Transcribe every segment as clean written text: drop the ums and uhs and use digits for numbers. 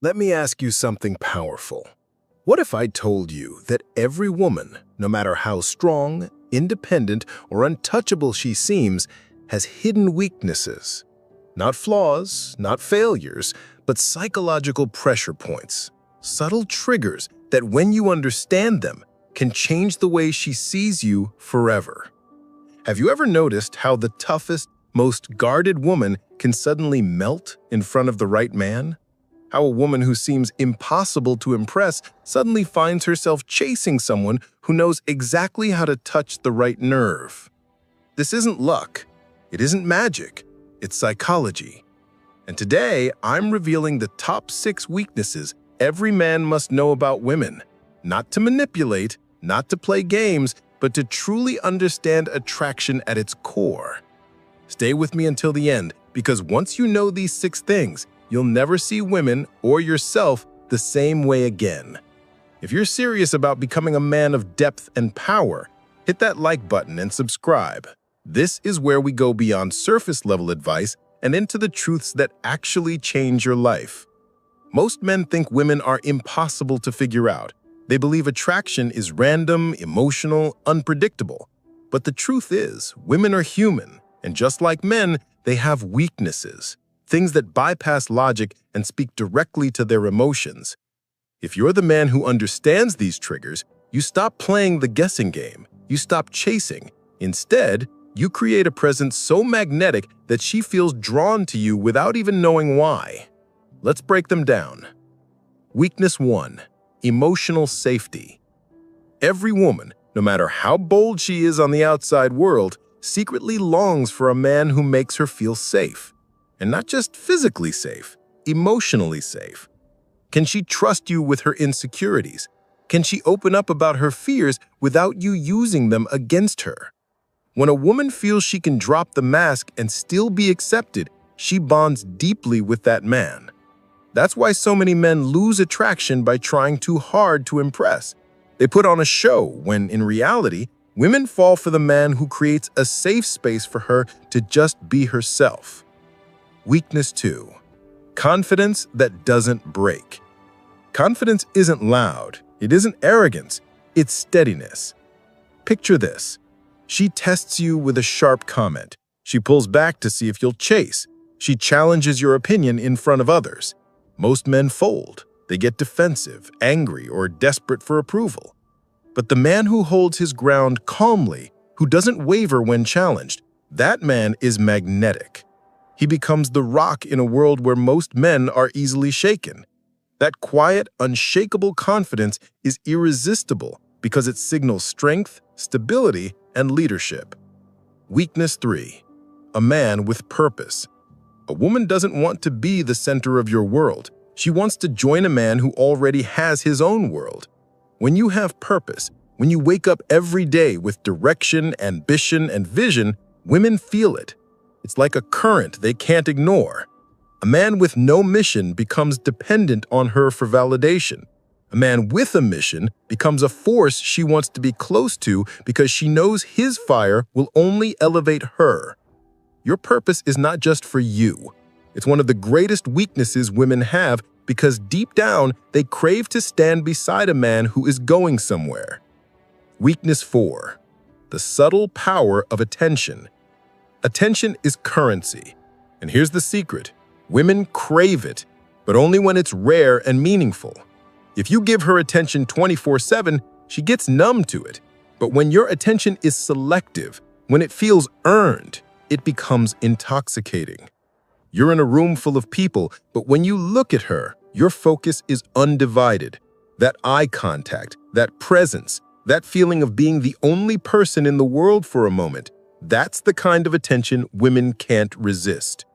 Let me ask you something powerful. What if I told you that every woman, no matter how strong, independent, or untouchable she seems, has hidden weaknesses? Not flaws, not failures, but psychological pressure points, subtle triggers that when you understand them, can change the way she sees you forever. Have you ever noticed how the toughest, most guarded woman can suddenly melt in front of the right man? How a woman who seems impossible to impress suddenly finds herself chasing someone who knows exactly how to touch the right nerve. This isn't luck. It isn't magic. It's psychology. And today, I'm revealing the top 6 weaknesses every man must know about women. Not to manipulate, not to play games, but to truly understand attraction at its core. Stay with me until the end, because once you know these 6 things, you'll never see women or yourself the same way again. If you're serious about becoming a man of depth and power, hit that like button and subscribe. This is where we go beyond surface-level advice and into the truths that actually change your life. Most men think women are impossible to figure out. They believe attraction is random, emotional, unpredictable. But the truth is, women are human, and just like men, they have weaknesses. Things that bypass logic and speak directly to their emotions. If you're the man who understands these triggers, you stop playing the guessing game. You stop chasing. Instead, you create a presence so magnetic that she feels drawn to you without even knowing why. Let's break them down. Weakness 1. Emotional safety. Every woman, no matter how bold she is on the outside world, secretly longs for a man who makes her feel safe. And not just physically safe, emotionally safe. Can she trust you with her insecurities? Can she open up about her fears without you using them against her? When a woman feels she can drop the mask and still be accepted, she bonds deeply with that man. That's why so many men lose attraction by trying too hard to impress. They put on a show when, in reality, women fall for the man who creates a safe space for her to just be herself. Weakness 2. Confidence that doesn't break. Confidence isn't loud. It isn't arrogance. It's steadiness. Picture this. She tests you with a sharp comment. She pulls back to see if you'll chase. She challenges your opinion in front of others. Most men fold. They get defensive, angry, or desperate for approval. But the man who holds his ground calmly, who doesn't waver when challenged, that man is magnetic. He becomes the rock in a world where most men are easily shaken. That quiet, unshakable confidence is irresistible because it signals strength, stability, and leadership. Weakness 3. A man with purpose. A woman doesn't want to be the center of your world. She wants to join a man who already has his own world. When you have purpose, when you wake up every day with direction, ambition, and vision, women feel it. It's like a current they can't ignore. A man with no mission becomes dependent on her for validation. A man with a mission becomes a force she wants to be close to because she knows his fire will only elevate her. Your purpose is not just for you. It's one of the greatest weaknesses women have because deep down, they crave to stand beside a man who is going somewhere. Weakness 4. The subtle power of attention. Attention is currency. And here's the secret. Women crave it, but only when it's rare and meaningful. If you give her attention 24/7, she gets numb to it. But when your attention is selective, when it feels earned, it becomes intoxicating. You're in a room full of people, but when you look at her, your focus is undivided. That eye contact, that presence, that feeling of being the only person in the world for a moment, that's the kind of attention women can't resist.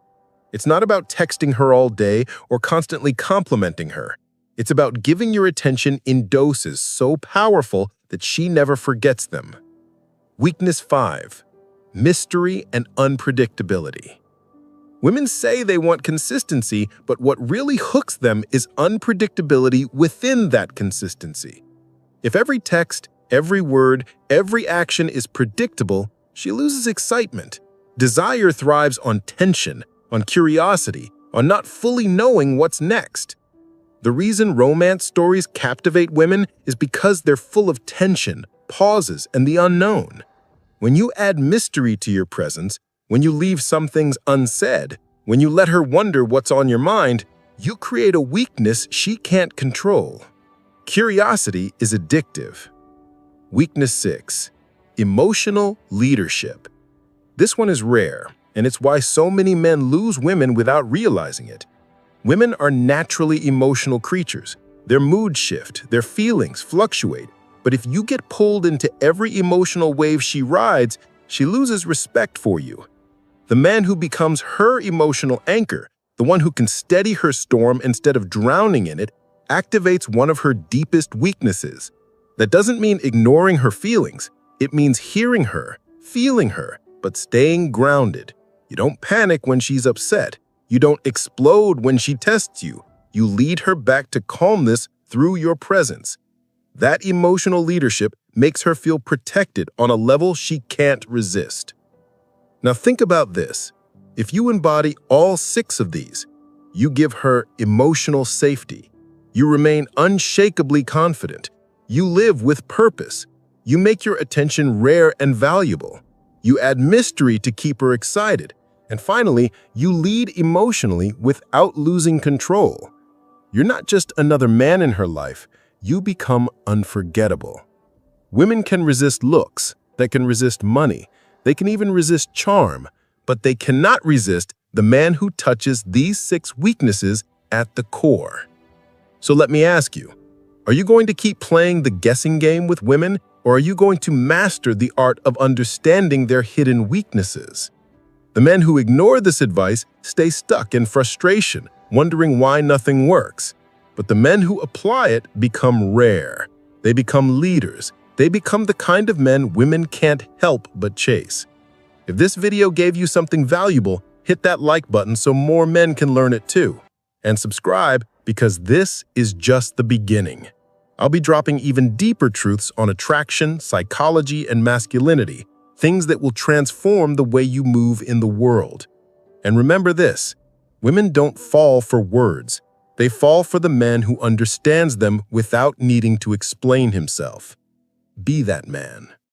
It's not about texting her all day or constantly complimenting her. It's about giving your attention in doses so powerful that she never forgets them. Weakness 5. Mystery and unpredictability. Women say they want consistency, but what really hooks them is unpredictability within that consistency. If every text, every word, every action is predictable, she loses excitement. Desire thrives on tension, on curiosity, on not fully knowing what's next. The reason romance stories captivate women is because they're full of tension, pauses, and the unknown. When you add mystery to your presence, when you leave some things unsaid, when you let her wonder what's on your mind, you create a weakness she can't control. Curiosity is addictive. Weakness 6. Emotional leadership. This one is rare, and it's why so many men lose women without realizing it. Women are naturally emotional creatures. Their moods shift, their feelings fluctuate, but if you get pulled into every emotional wave she rides, she loses respect for you. The man who becomes her emotional anchor, the one who can steady her storm instead of drowning in it, activates one of her deepest weaknesses. That doesn't mean ignoring her feelings. It means hearing her, feeling her, but staying grounded. You don't panic when she's upset. You don't explode when she tests you. You lead her back to calmness through your presence. That emotional leadership makes her feel protected on a level she can't resist. Now think about this. If you embody all 6 of these, you give her emotional safety. You remain unshakably confident. You live with purpose. You make your attention rare and valuable. You add mystery to keep her excited. And finally, you lead emotionally without losing control. You're not just another man in her life. You become unforgettable. Women can resist looks. They can resist money. They can even resist charm. But they cannot resist the man who touches these 6 weaknesses at the core. So let me ask you, are you going to keep playing the guessing game with women, or are you going to master the art of understanding their hidden weaknesses? The men who ignore this advice stay stuck in frustration, wondering why nothing works. But the men who apply it become rare. They become leaders. They become the kind of men women can't help but chase. If this video gave you something valuable, hit that like button so more men can learn it too. And subscribe, because this is just the beginning. I'll be dropping even deeper truths on attraction, psychology, and masculinity, things that will transform the way you move in the world. And remember this, women don't fall for words. They fall for the man who understands them without needing to explain himself. Be that man.